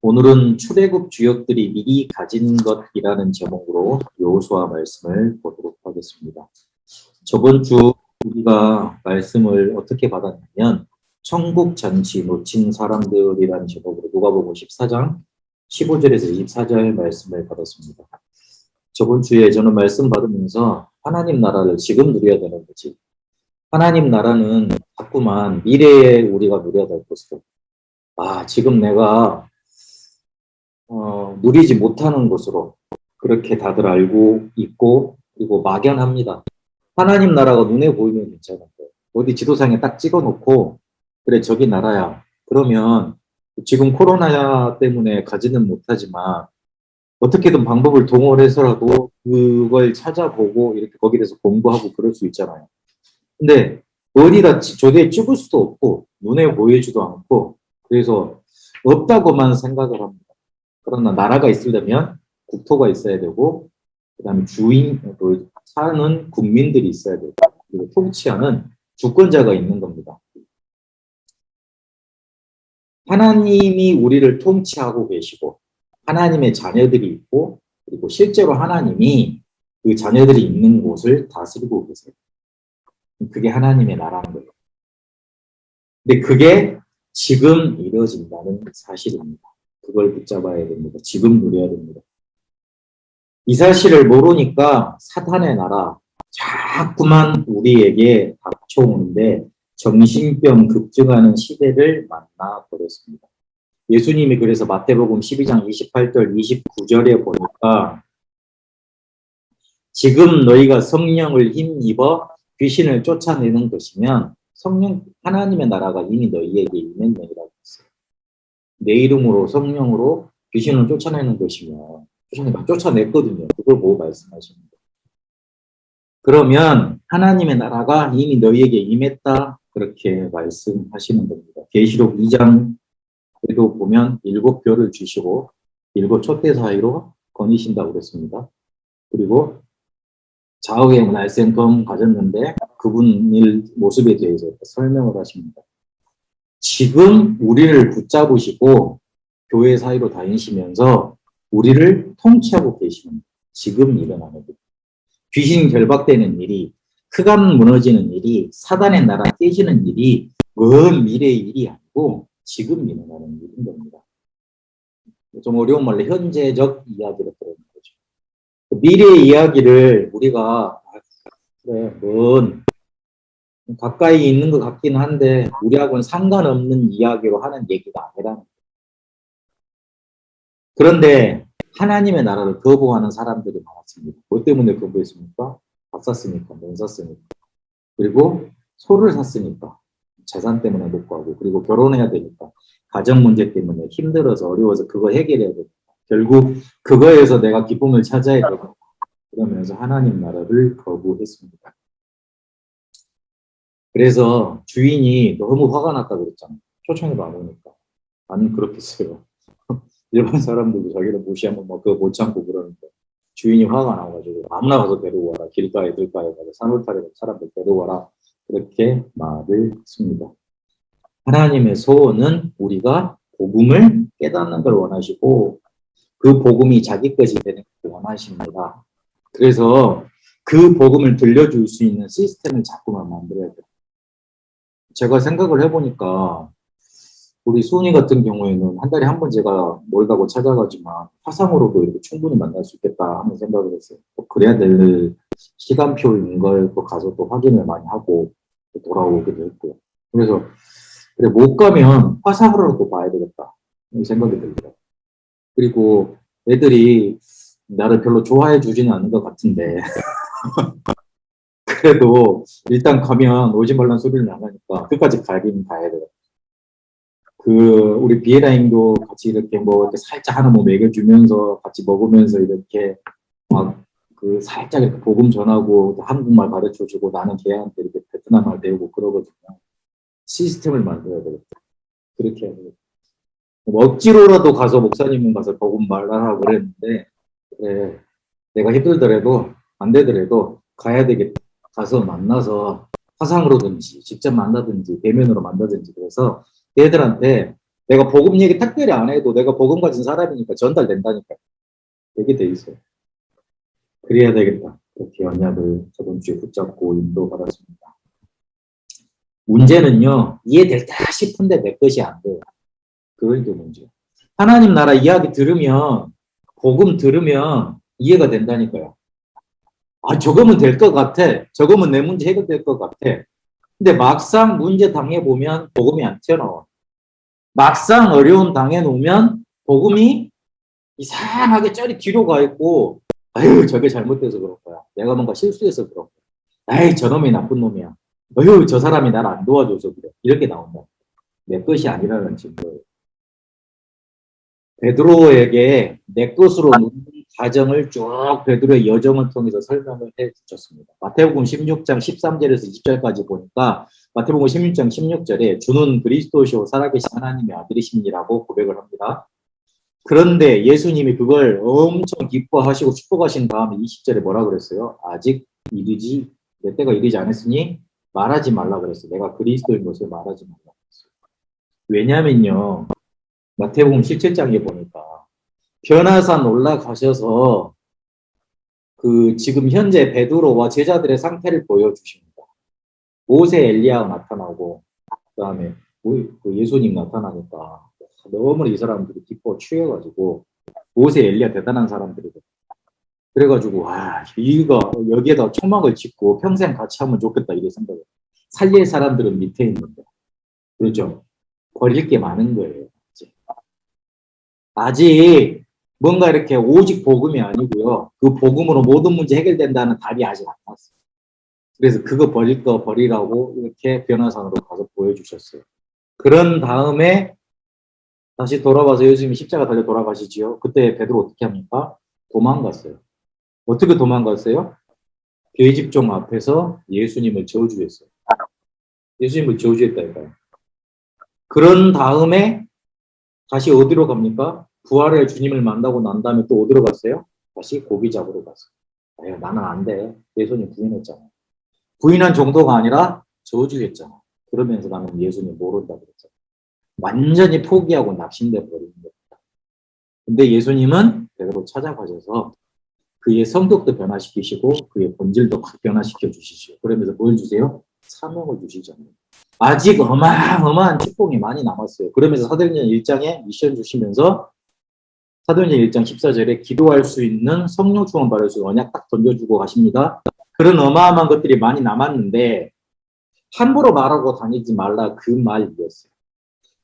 오늘은 출애굽 주역들이 미리 가진 것이라는 제목으로 여호수아 말씀을 보도록 하겠습니다. 저번 주 우리가 말씀을 어떻게 받았냐면 천국 잔치 놓친 사람들이라는 제목으로 누가복음 14장 15절에서 24절 말씀을 받았습니다. 저번 주에 저는 말씀 받으면서 하나님 나라를 지금 누려야 되는 거지. 하나님 나라는 자꾸만 미래에 우리가 누려야 될 것으로. 지금 내가 누리지 못하는 것으로 그렇게 다들 알고 있고, 그리고 막연합니다. 하나님 나라가 눈에 보이면 괜찮은데 어디 지도상에 딱 찍어놓고 그래 저기 나라야 그러면 지금 코로나 때문에 가지는 못하지만 어떻게든 방법을 동원해서라도 그걸 찾아보고 이렇게 거기에 대해서 공부하고 그럴 수 있잖아요. 근데 어디다 저기에 찍을 수도 없고 눈에 보이지도 않고 그래서 없다고만 생각을 합니다. 그러나 나라가 있으려면 국토가 있어야 되고, 그 다음에 사는 국민들이 있어야 되고, 그리고 통치하는 주권자가 있는 겁니다. 하나님이 우리를 통치하고 계시고, 하나님의 자녀들이 있고, 그리고 실제로 하나님이 그 자녀들이 있는 곳을 다스리고 계세요. 그게 하나님의 나라는 거예요. 근데 그게 지금 이루어진다는 사실입니다. 그걸 붙잡아야 됩니다. 지금 누려야 됩니다. 이 사실을 모르니까 사탄의 나라 자꾸만 우리에게 닥쳐오는데 정신병 급증하는 시대를 만나버렸습니다. 예수님이 그래서 마태복음 12장 28절 29절에 보니까 지금 너희가 성령을 힘입어 귀신을 쫓아내는 것이면 하나님의 나라가 이미 너희에게 임했느니라고 했어요. 내 이름으로 성령으로 귀신을 쫓아내는 것이면 귀신을 쫓아냈거든요. 그걸 보고 말씀하십니다. 그러면 하나님의 나라가 이미 너희에게 임했다 그렇게 말씀하시는 겁니다. 계시록 2장에도 보면 7별을 주시고 7촛대 사이로 거니신다고 그랬습니다. 그리고 좌우에 날쌘검 가졌는데 그분 모습에 대해서 설명을 하십니다. 지금 우리를 붙잡으시고 교회 사이로 다니시면서 우리를 통치하고 계시는 지금 일어나는 일. 귀신 결박되는 일이, 흑암 무너지는 일이, 사단의 나라 깨지는 일이 먼 미래의 일이 아니고 지금 일어나는 일인 겁니다. 좀 어려운 말로 현재적 이야기로 들어오는 거죠. 미래의 이야기를 우리가 그래, 가까이 있는 것 같긴 한데 우리하고는 상관없는 이야기로 하는 얘기가 아니라는 거예요. 그런데 하나님의 나라를 거부하는 사람들이 많았습니다. 뭐 때문에 거부했습니까? 밥 샀으니까, 돈 샀으니까. 그리고 소를 샀으니까 재산 때문에 못 가고, 그리고 결혼해야 되니까 가정 문제 때문에 힘들어서 어려워서 그거 해결해야 되니까 결국 그거에서 내가 기쁨을 찾아야 되고 그러면서 하나님 나라를 거부했습니다. 그래서 주인이 너무 화가 났다고 그랬잖아요. 초청해도 안 오니까. 안 그렇겠어요. 일반 사람들도 자기를 무시하면 그거 못 참고 그러는데 주인이 화가 나가지고 아무나 가서 데리고 와라. 길가에 들가에 가서 산울타리에 사람들 데리고 와라. 그렇게 말을 했습니다. 하나님의 소원은 우리가 복음을 깨닫는 걸 원하시고 그 복음이 자기 것이 되는 걸 원하십니다. 그래서 그 복음을 들려줄 수 있는 시스템을 자꾸만 만들어야 돼요. 제가 생각을 해보니까 우리 수은이 같은 경우에는 한 달에 한 번 제가 멀다고 찾아가지만 화상으로도 이렇게 충분히 만날 수 있겠다 하는 생각을 했어요. 그래야 될 시간표인 걸 또 가서 또 확인을 많이 하고 또 돌아오기도 했고요. 그래서 그래 못 가면 화상으로도 봐야 되겠다 이 생각이 들더라고요. 그리고 애들이 나를 별로 좋아해 주지는 않는 것 같은데 그래도 일단 가면 오지 말라는 소리를 안 하니까 끝까지 가긴 가야 돼요. 우리 비에라임도 같이 이렇게 이렇게 살짝 하나 먹여주면서 같이 먹으면서 이렇게 살짝 이렇게 복음 전하고 한국말 가르쳐 주고 나는 걔한테 이렇게 베트남말 배우고 그러거든요. 시스템을 만들어야 되겠다. 그렇게 해야 되겠다. 억지로라도 가서 목사님은 가서 복음 말하라고 그랬는데 그래, 내가 힘들더라도 안 되더라도 가야 되겠다. 가서 만나서 화상으로든지 직접 만나든지 대면으로 만나든지 그래서 얘들한테 내가 복음 얘기 특별히 안 해도 내가 복음 가진 사람이니까 전달된다니까. 이렇게 돼 있어요. 그래야 되겠다. 그렇게 언약을 저번 주에 붙잡고 인도받았습니다. 문제는요, 이해될까 싶은데 내 것이 안 돼요. 그게 문제. 하나님 나라 이야기 들으면, 복음 들으면 이해가 된다니까요. 아, 저거면 될 것 같아. 저거면 내 문제 해결될 것 같아. 근데 막상 문제 당해보면 복음이 안 튀어나와. 막상 어려움 당해놓으면 복음이 이상하게 쩌리 뒤로 가 있고, 아유, 저게 잘못돼서 그런 거야. 내가 뭔가 실수해서 그런 거야. 에이, 저놈이 나쁜 놈이야. 아유, 저 사람이 나를 안 도와줘서 그래. 이렇게 나온다. 내 것이 아니라는 증거예요. 베드로에게 내 것으로 누린 과정을 쭉 베드로의 여정을 통해서 설명을 해 주셨습니다. 마태복음 16장 13절에서 20절까지 보니까 마태복음 16장 16절에 주는 그리스도시오 살아계신 하나님의 아들이십니라고 고백을 합니다. 그런데 예수님이 그걸 엄청 기뻐하시고 축복하신 다음에 20절에 뭐라 그랬어요? 아직 이르지, 내 때가 이르지 않았으니 말하지 말라 그랬어요. 내가 그리스도인 것을 말하지 말라 그랬어요. 왜냐면요. 마태복음 17장에 보니까 변화산 올라가셔서 그 지금 현재 베드로와 제자들의 상태를 보여주십니다. 모세 엘리야가 나타나고 그다음에 그 예수님 나타나니까 너무 이 사람들이 기뻐 취해가지고 모세 엘리야 대단한 사람들이거든요. 그래가지고 와 이거 여기에다 초막을 짓고 평생 같이 하면 좋겠다 이래 생각을. 살릴 사람들은 밑에 있는데 그렇죠. 버릴 게 많은 거예요. 아직 뭔가 이렇게 오직 복음이 아니고요. 그 복음으로 모든 문제 해결된다는 답이 아직 안 나왔어요. 그래서 그거 버릴 거 버리라고 이렇게 변화산으로 가서 보여주셨어요. 그런 다음에 다시 돌아와서 예수님이 십자가 달려 돌아가시지요. 그때 베드로 어떻게 합니까? 도망갔어요. 어떻게 도망갔어요? 계집종 앞에서 예수님을 저주했어요. 예수님을 저주했다니까요. 그런 다음에 다시 어디로 갑니까? 부활의 주님을 만나고 난 다음에 또 어디로 갔어요? 다시 고기 잡으러 갔어요. 아유, 나는 안 돼. 예수님 부인했잖아. 부인한 정도가 아니라 저주했잖아. 그러면서 나는 예수님 모른다 그랬잖아. 완전히 포기하고 낙심돼 버리는 겁니다. 근데 예수님은 베드로 찾아가셔서 그의 성격도 변화시키시고 그의 본질도 확 변화시켜 주시죠. 그러면서 뭘 주세요? 사명을 주시잖아요. 아직 어마어마한 축복이 많이 남았어요. 그러면서 사도행전 1장에 미션 주시면서 사도행전 1장 14절에 기도할 수 있는 성령 충만 받을 수 있는 언약 딱 던져주고 가십니다. 그런 어마어마한 것들이 많이 남았는데 함부로 말하고 다니지 말라 그 말이었어요.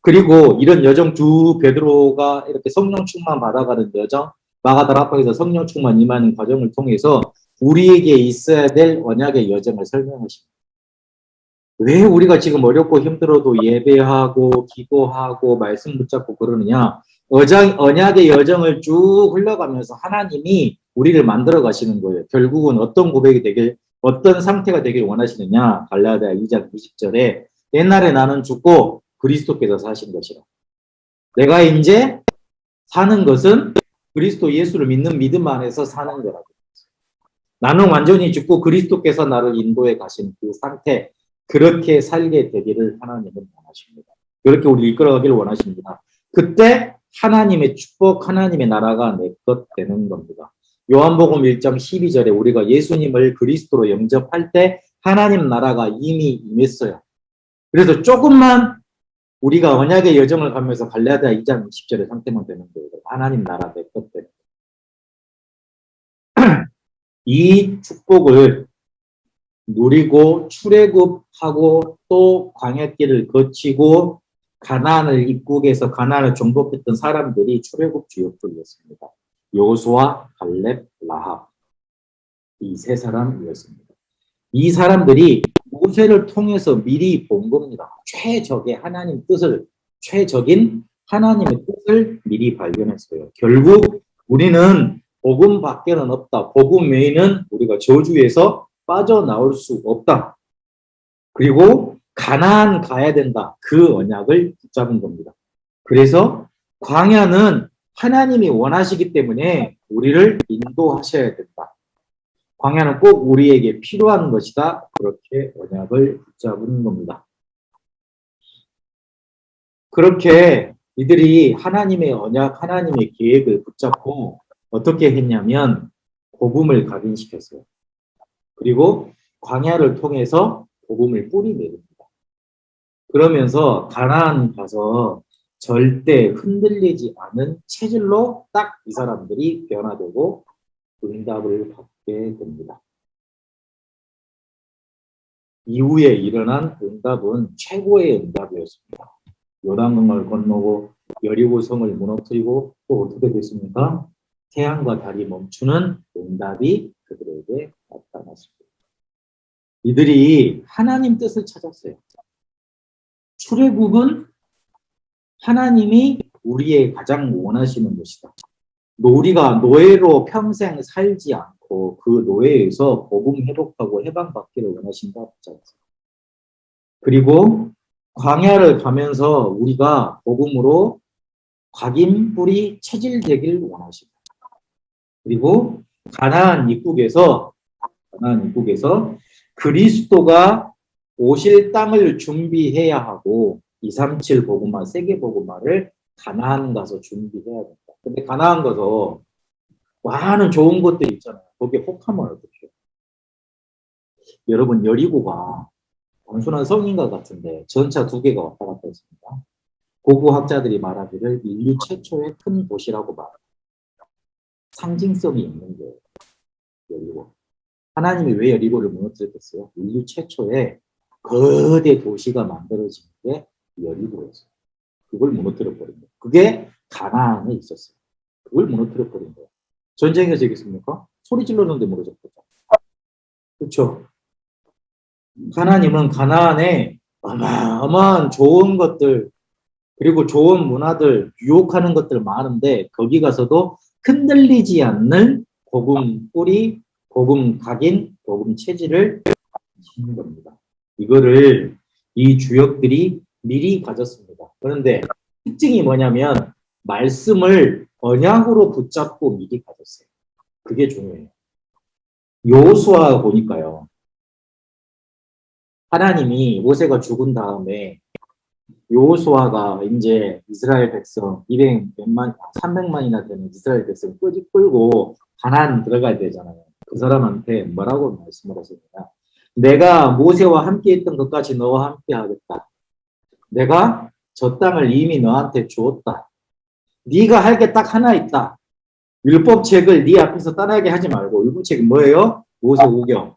그리고 이런 여정 두 베드로가 이렇게 성령 충만 받아가는 여정, 마가다라 앞에서 성령 충만 임하는 과정을 통해서 우리에게 있어야 될 언약의 여정을 설명하십니다. 왜 우리가 지금 어렵고 힘들어도 예배하고 기도하고 말씀 붙잡고 그러느냐? 언약의 여정을 쭉 흘러가면서 하나님이 우리를 만들어 가시는 거예요. 결국은 어떤 고백이 되길, 어떤 상태가 되길 원하시느냐? 갈라디아 2장 20절에 옛날에 나는 죽고 그리스도께서 사신 것이라. 내가 이제 사는 것은 그리스도 예수를 믿는 믿음 안에서 사는 거라고. 나는 완전히 죽고 그리스도께서 나를 인도해 가신 그 상태, 그렇게 살게 되기를 하나님은 원하십니다. 그렇게 우리 이끌어가기를 원하십니다. 그때 하나님의 축복, 하나님의 나라가 내 것 되는 겁니다. 요한복음 1장 12절에 우리가 예수님을 그리스도로 영접할 때 하나님 나라가 이미 임했어요. 그래서 조금만 우리가 언약의 여정을 가면서 갈라디아 2장 20절의 상태만 되는 거예요. 하나님 나라 내 것 되는 거예요. 이 축복을 누리고 출애굽하고 또 광야길을 거치고 가나안을 입국해서 가나안을 정복했던 사람들이 출애굽 주역들이었습니다. 여호수아, 갈렙, 라합 이 세 사람이었습니다. 이 사람들이 모세를 통해서 미리 본 겁니다. 최적인 하나님의 뜻을 미리 발견했어요. 결국 우리는 복음 밖에는 없다. 복음 외에는 우리가 저주에서 빠져나올 수 없다. 그리고 가나안 가야 된다. 그 언약을 붙잡은 겁니다. 그래서 광야는 하나님이 원하시기 때문에 우리를 인도하셔야 된다. 광야는 꼭 우리에게 필요한 것이다. 그렇게 언약을 붙잡은 겁니다. 그렇게 이들이 하나님의 언약, 하나님의 계획을 붙잡고 어떻게 했냐면 복음을 각인시켰어요. 그리고 광야를 통해서 복음을 뿌리내립니다. 그러면서 가나안 가서 절대 흔들리지 않은 체질로 딱 이 사람들이 변화되고 응답을 받게 됩니다. 이후에 일어난 응답은 최고의 응답이었습니다. 요단강을 건너고 여리고 성을 무너뜨리고 또 어떻게 됐습니까? 태양과 달이 멈추는 응답이 그들에게 나타났습니다. 이들이 하나님 뜻을 찾았어요. 출애굽은 하나님이 우리의 가장 원하시는 것이다. 우리가 노예로 평생 살지 않고 그 노예에서 복음 회복하고 해방받기를 원하신다. 그리고 광야를 가면서 우리가 복음으로 각인 뿌리 체질되기를 원하십니다. 그리고 가나안 입국에서 그리스도가 오실 땅을 준비해야 하고 237 복음화, 세계 복음화를 가나안 가서 준비해야 된다. 근데 가나안 가서 많은 좋은 것들이 있잖아요. 거기에 혹하면 어떡해요? 여러분, 여리고가 단순한 성인과 같은데 전차 2개가 왔다 갔다 했습니다. 고고학자들이 말하기를 인류 최초의 큰 도시라고 말합니다. 상징성이 있는 거예요. 여리고. 하나님이 왜 여리고를 무너뜨렸겠어요? 인류 최초의 거대 도시가 만들어진 게 여리고였어요. 그걸 무너뜨려버린 거예요. 그게 가나안에 있었어요. 그걸 무너뜨려버린 거예요. 전쟁에서 이겼습니까? 소리 질렀는데 무너졌죠. 그렇죠? 하나님은 가나안에 어마어마한 좋은 것들 그리고 좋은 문화들 유혹하는 것들 많은데 거기 가서도 흔들리지 않는 복음 뿌리, 복음 각인, 복음 체질을 가지는 겁니다. 이거를 이 주역들이 미리 가졌습니다. 그런데 특징이 뭐냐면 말씀을 언약으로 붙잡고 미리 가졌어요. 그게 중요해요. 여호수아 보니까요. 하나님이 모세가 죽은 다음에 여호수아가 이제 이스라엘 백성 300만이나 되는 이스라엘 백성 끌고 가나안 들어가야 되잖아요. 그 사람한테 뭐라고 말씀을 하십니까? 내가 모세와 함께 했던 것까지 너와 함께 하겠다. 내가 저 땅을 이미 너한테 주었다. 네가 할 게 딱 하나 있다. 율법책을 네 앞에서 따라하게 하지 말고 율법책이 뭐예요? 모세오경.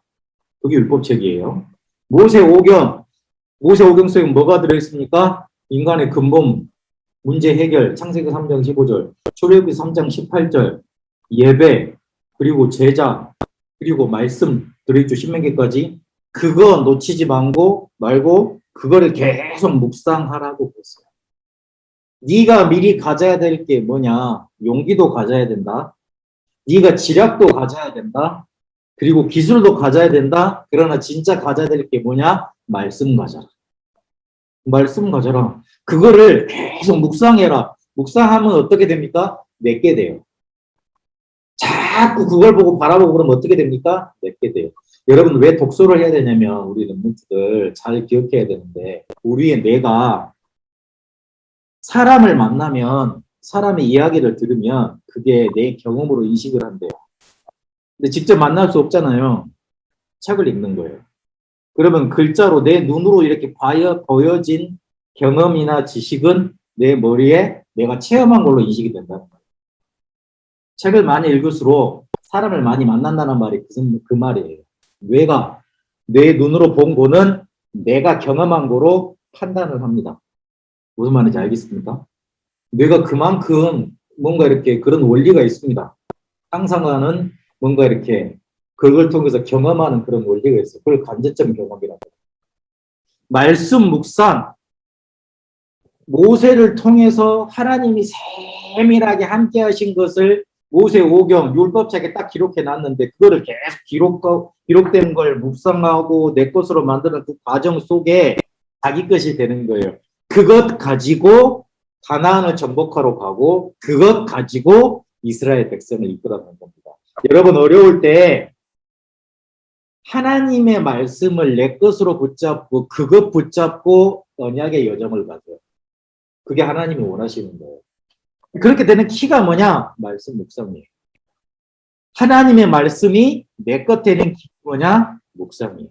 그게 율법책이에요. 모세오경 속에 뭐가 들어있습니까? 인간의 근본 문제 해결, 창세기 3장 15절, 출애굽기 3장 18절, 예배, 그리고 제자, 그리고 말씀 들어있죠. 신명기까지. 그거 놓치지 말고 그거를 계속 묵상하라고 했어요. 네가 미리 가져야 될 게 뭐냐? 용기도 가져야 된다. 네가 지략도 가져야 된다. 그리고 기술도 가져야 된다. 그러나 진짜 가져야 될 게 뭐냐? 말씀 가져라. 말씀 가져라. 그거를 계속 묵상해라. 묵상하면 어떻게 됩니까? 내게 돼요. 자꾸 그걸 보고 바라보고 그러면 어떻게 됩니까? 내게 돼요. 여러분 왜 독서를 해야 되냐면 우리 랩런트들 잘 기억해야 되는데 우리의 뇌가 사람을 만나면 사람의 이야기를 들으면 그게 내 경험으로 인식을 한대요. 근데 직접 만날 수 없잖아요. 책을 읽는 거예요. 그러면 글자로 내 눈으로 이렇게 보여진 경험이나 지식은 내 머리에 내가 체험한 걸로 인식이 된다는 거예요. 책을 많이 읽을수록 사람을 많이 만난다는 말이 그 말이에요. 뇌가 내 눈으로 본 거는 내가 경험한 거로 판단을 합니다. 무슨 말인지 알겠습니까? 뇌가 그만큼 뭔가 이렇게 그런 원리가 있습니다. 상상하는 뭔가 이렇게 그걸 통해서 경험하는 그런 원리가 있어요. 그걸 간접적 경험이라고 해요. 말씀 묵상, 모세를 통해서 하나님이 세밀하게 함께 하신 것을 모세오경 율법책에 딱 기록해 놨는데 그거를 계속 기록된 걸 묵상하고 내 것으로 만드는 그 과정 속에 자기 것이 되는 거예요. 그것 가지고 가나안을 정복하러 가고 그것 가지고 이스라엘 백성을 이끌어가는 겁니다. 여러분 어려울 때 하나님의 말씀을 내 것으로 붙잡고 그것 붙잡고 언약의 여정을 가져요. 그게 하나님이 원하시는 거예요. 그렇게 되는 키가 뭐냐? 말씀 묵상이에요. 하나님의 말씀이 내 것 되는 키가 뭐냐? 묵상이에요.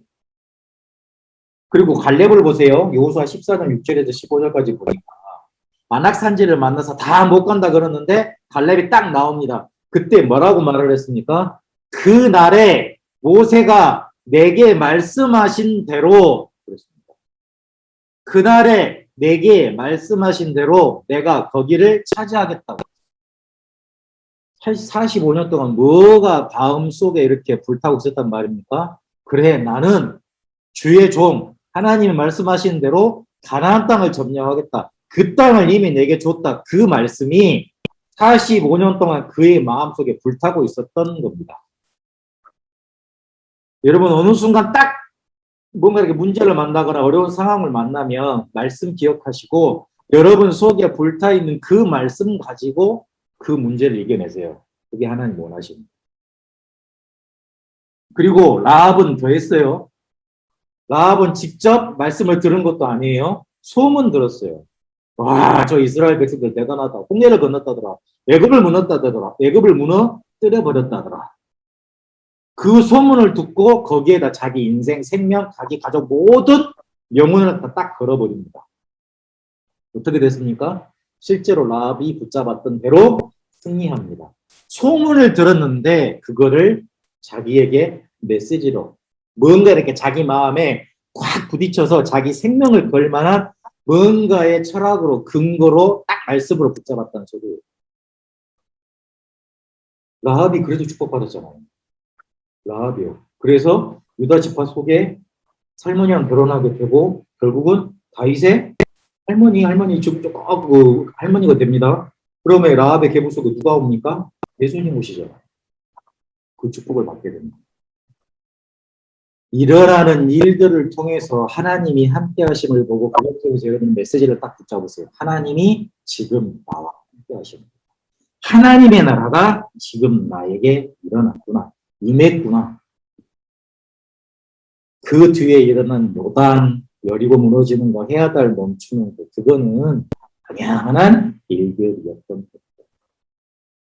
그리고 갈렙을 보세요. 여호수아 14장 6절에서 15절까지 보니까 안악산지를 만나서 다 못 간다 그러는데 갈렙이 딱 나옵니다. 그때 뭐라고 말을 했습니까? 그날에 모세가 내게 말씀하신 대로 그랬습니다. 그날에 내게 말씀하신 대로 내가 거기를 차지하겠다고. 45년 동안 뭐가 마음속에 이렇게 불타고 있었단 말입니까? 그래, 나는 주의 종 하나님이 말씀하신 대로 가나안 땅을 점령하겠다. 그 땅을 이미 내게 줬다. 그 말씀이 45년 동안 그의 마음속에 불타고 있었던 겁니다. 여러분 어느 순간 딱 뭔가 이렇게 문제를 만나거나 어려운 상황을 만나면 말씀 기억하시고 여러분 속에 불타있는 그 말씀 가지고 그 문제를 이겨내세요. 그게 하나님 원하십니다. 그리고 라합은 더 했어요. 라합은 직접 말씀을 들은 것도 아니에요. 소문 들었어요. 와, 저 이스라엘 백성들 대단하다. 홍해를 건넜다더라. 애굽을 무너뜨렸다더라. 애굽을 무너뜨려 버렸다더라. 그 소문을 듣고 거기에다 자기 인생, 생명, 자기 가족 모든 영혼을 딱 걸어버립니다. 어떻게 됐습니까? 실제로 라합이 붙잡았던 대로 승리합니다. 소문을 들었는데 그거를 자기에게 메시지로 뭔가 이렇게 자기 마음에 꽉 부딪혀서 자기 생명을 걸 만한 뭔가의 철학으로 근거로 딱 말씀으로 붙잡았다는 소리예요. 라합이 그래도 축복받았잖아요. 라합이요. 그래서 유다 지파 속에 살몬이랑 결혼하게 되고 결국은 다윗의 할머니 지금 그 할머니가 됩니다. 그러면 라합의 계보 속에 누가 옵니까? 예수님 오시잖아요. 그 축복을 받게 됩니다. 일어나는 일들을 통해서 하나님이 함께 하심을 보고 그것 속에서 여러분 메시지를 딱 붙잡으세요. 하나님이 지금 나와 함께 하십니다. 하나님의 나라가 지금 나에게 일어났구나. 임했구나. 그 뒤에 일어난 요단, 여리고 무너지는 거, 해야달 멈추는 거, 그거는 당연한 일들이었던 거죠.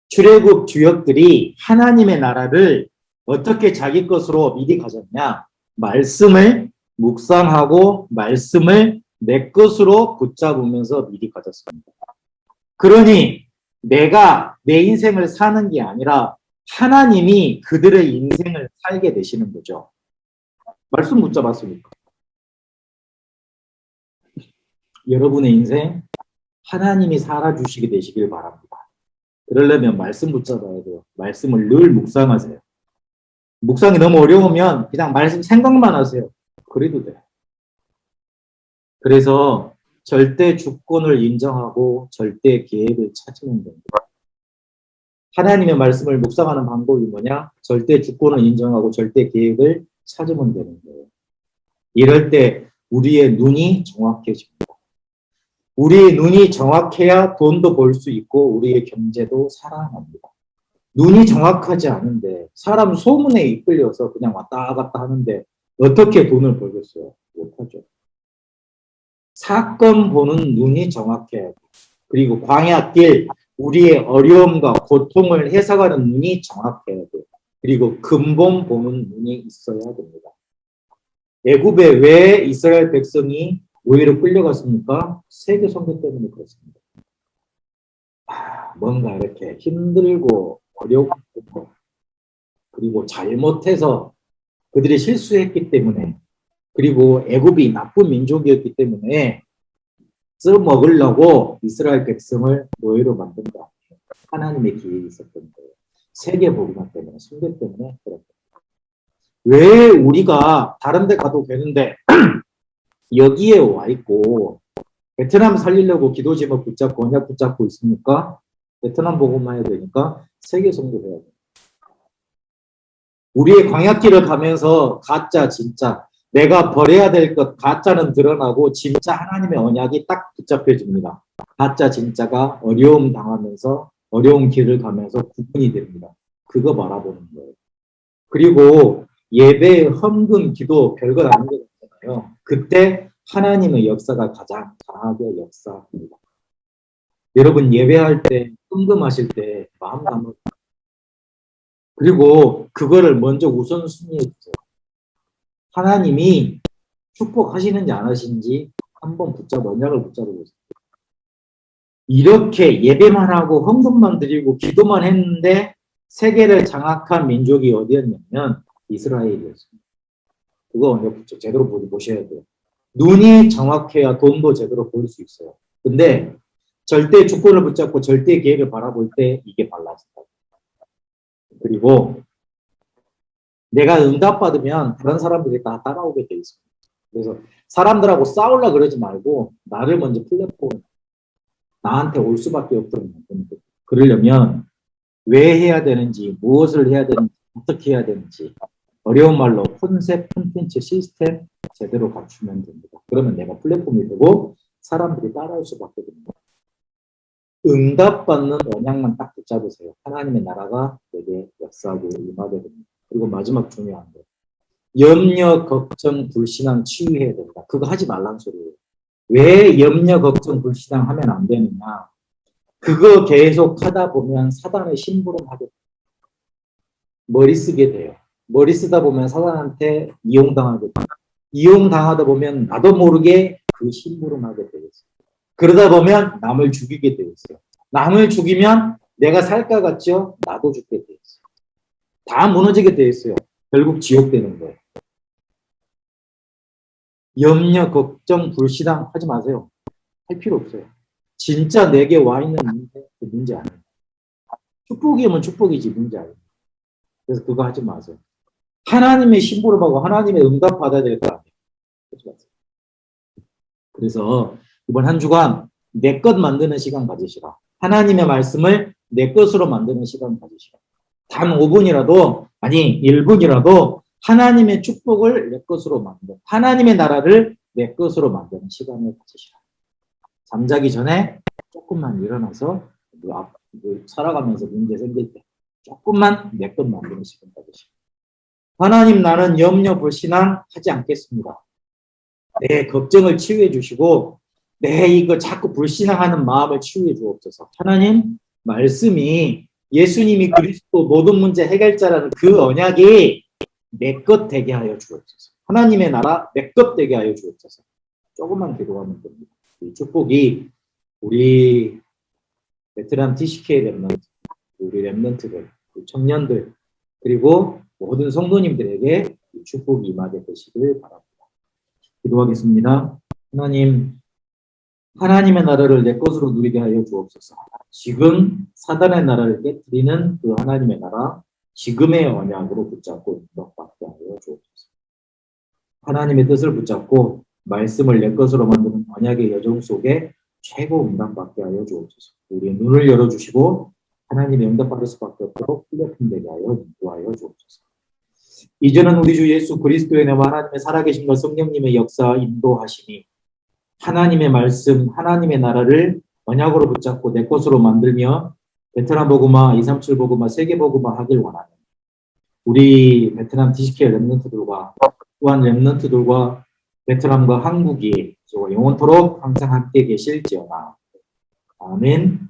출애굽 주역들이 하나님의 나라를 어떻게 자기 것으로 미리 가졌냐? 말씀을 묵상하고 말씀을 내 것으로 붙잡으면서 미리 가졌습니다. 그러니 내가 내 인생을 사는 게 아니라 하나님이 그들의 인생을 살게 되시는 거죠. 말씀 붙잡았으니까. 여러분의 인생 하나님이 살아주시게 되시길 바랍니다. 그러려면 말씀 붙잡아야 돼요. 말씀을 늘 묵상하세요. 묵상이 너무 어려우면 그냥 말씀 생각만 하세요. 그래도 돼요. 그래서 절대 주권을 인정하고 절대 계획을 찾으면 됩니다. 하나님의 말씀을 묵상하는 방법이 뭐냐? 절대 주권을 인정하고 절대 계획을 찾으면 되는 거예요. 이럴 때 우리의 눈이 정확해집니다. 우리의 눈이 정확해야 돈도 벌 수 있고 우리의 경제도 살아납니다. 눈이 정확하지 않은데 사람 소문에 이끌려서 그냥 왔다 갔다 하는데 어떻게 돈을 벌겠어요? 못하죠. 사건 보는 눈이 정확해야 돼요. 그리고 광야길 우리의 어려움과 고통을 해석하는 눈이 정확해야 돼요. 그리고 근본 보는 눈이 있어야 됩니다. 애굽에 왜 이스라엘 백성이 오히려 끌려갔습니까? 세계 선교 때문에 그렇습니다. 뭔가 이렇게 힘들고 어렵고 그리고 잘못해서 그들이 실수했기 때문에 그리고 애굽이 나쁜 민족이었기 때문에 써먹으려고 이스라엘 백성을 노예로 만든다. 하나님의 기획이 있었던 거예요. 세계 복음화 때문에, 선교 때문에 그렇다. 왜 우리가 다른 데 가도 되는데 여기에 와 있고 베트남 살리려고 기도 제목 붙잡고 언약 붙잡고 있습니까? 베트남 복음화 해야 되니까 세계 선교해야 돼요. 우리의 광야길을 가면서 가짜 진짜 내가 버려야 될 것 가짜는 드러나고 진짜 하나님의 언약이 딱 붙잡혀집니다. 가짜 진짜가 어려움 당하면서 어려운 길을 가면서 구분이 됩니다. 그거 바라보는 거예요. 그리고 예배, 헌금, 기도 별것 아닌 것 같잖아요. 그때 하나님의 역사가 가장 강하게 역사합니다. 여러분 예배할 때, 헌금하실 때 마음 담아 그리고 그거를 먼저 우선순위에 두세요. 하나님이 축복하시는지 안 하시는지 한번 언약을 붙잡아 보세요. 이렇게 예배만 하고 헌금만 드리고 기도만 했는데 세계를 장악한 민족이 어디였냐면 이스라엘이었습니다. 그거 언약 제대로 보셔야 돼요. 눈이 정확해야 돈도 제대로 벌 수 있어요. 근데 절대 주권을 붙잡고 절대 계획을 바라볼 때 이게 달라진다. 그리고 내가 응답받으면 다른 사람들이 다 따라오게 돼 있습니다. 그래서 사람들하고 싸우려 그러지 말고 나를 먼저 플랫폼 나한테 올 수밖에 없도록 만드는 거예요. 그러려면 왜 해야 되는지, 무엇을 해야 되는지, 어떻게 해야 되는지 어려운 말로 콘텐츠, 시스템 제대로 갖추면 됩니다. 그러면 내가 플랫폼이 되고 사람들이 따라올 수밖에 없습니다. 응답받는 언약만 딱 붙잡으세요. 하나님의 나라가 내게 역사하고 임하게 됩니다. 그리고 마지막 중요한 거. 염려, 걱정, 불신앙 치유해야 된다. 그거 하지 말란 소리예요. 왜 염려, 걱정, 불신앙 하면 안 되느냐. 그거 계속 하다 보면 사단의 심부름하게 돼요. 머리 쓰게 돼요. 머리 쓰다 보면 사단한테 이용당하게 돼요. 이용당하다 보면 나도 모르게 그 심부름하게 되겠어요. 그러다 보면 남을 죽이게 되었어요. 남을 죽이면 내가 살까 같죠? 나도 죽게 되었어요. 다 무너지게 되었어요. 결국 지옥 되는 거예요. 염려, 걱정, 불신앙 하지 마세요. 할 필요 없어요. 진짜 내게 와 있는 문제, 그 문제 아니에요. 축복이면 축복이지 문제 아니에요. 그래서 그거 하지 마세요. 하나님의 심부름하고 하나님의 응답 받아야 될 거 아니에요. 하지 마세요. 그래서 이번 한 주간 내 것 만드는 시간 가지시라. 하나님의 말씀을 내 것으로 만드는 시간 가지시라. 단 5분이라도 아니 1분이라도 하나님의 축복을 내 것으로 만든 하나님의 나라를 내 것으로 만드는 시간을 가지시라. 잠자기 전에 조금만 일어나서 살아가면서 문제 생길 때 조금만 내 것 만드는 시간 가지시라. 하나님 나는 염려 불신앙 하지 않겠습니다. 내 걱정을 치유해 주시고 내 이거 자꾸 불신앙하는 마음을 치유해 주옵소서. 하나님 말씀이 예수님이 그리스도 모든 문제 해결자라는 그 언약이 내 것 되게 하여 주옵소서. 하나님의 나라 내 것 되게 하여 주옵소서. 조금만 기도하면 됩니다. 이 축복이 우리 베트남 TCK 랩런트, 우리 랩런트들, 우리 청년들 그리고 모든 성도님들에게 이 축복이 임하게 되시길 바랍니다. 기도하겠습니다. 하나님의 나라를 내 것으로 누리게 하여 주옵소서. 지금 사단의 나라를 깨뜨리는 그 하나님의 나라, 지금의 언약으로 붙잡고 응답받게 하여 주옵소서. 하나님의 뜻을 붙잡고 말씀을 내 것으로 만드는 언약의 여정 속에 최고 응답받게 하여 주옵소서. 우리의 눈을 열어주시고 하나님의 응답받을 수밖에 없도록 플랫폼 되게 하여 인도하여 주옵소서. 이제는 우리 주 예수 그리스도의 은혜와 하나님의 살아계신과 성령님의 역사 인도하시니 하나님의 말씀, 하나님의 나라를 언약으로 붙잡고 내 것으로 만들며 베트남 복음화, 237 복음화, 세계 복음화 하길 원하는 우리 베트남 TCK 랩런트들과 또한 랩런트들과 베트남과 한국이 영원토록 항상 함께 계실지어다. 아멘.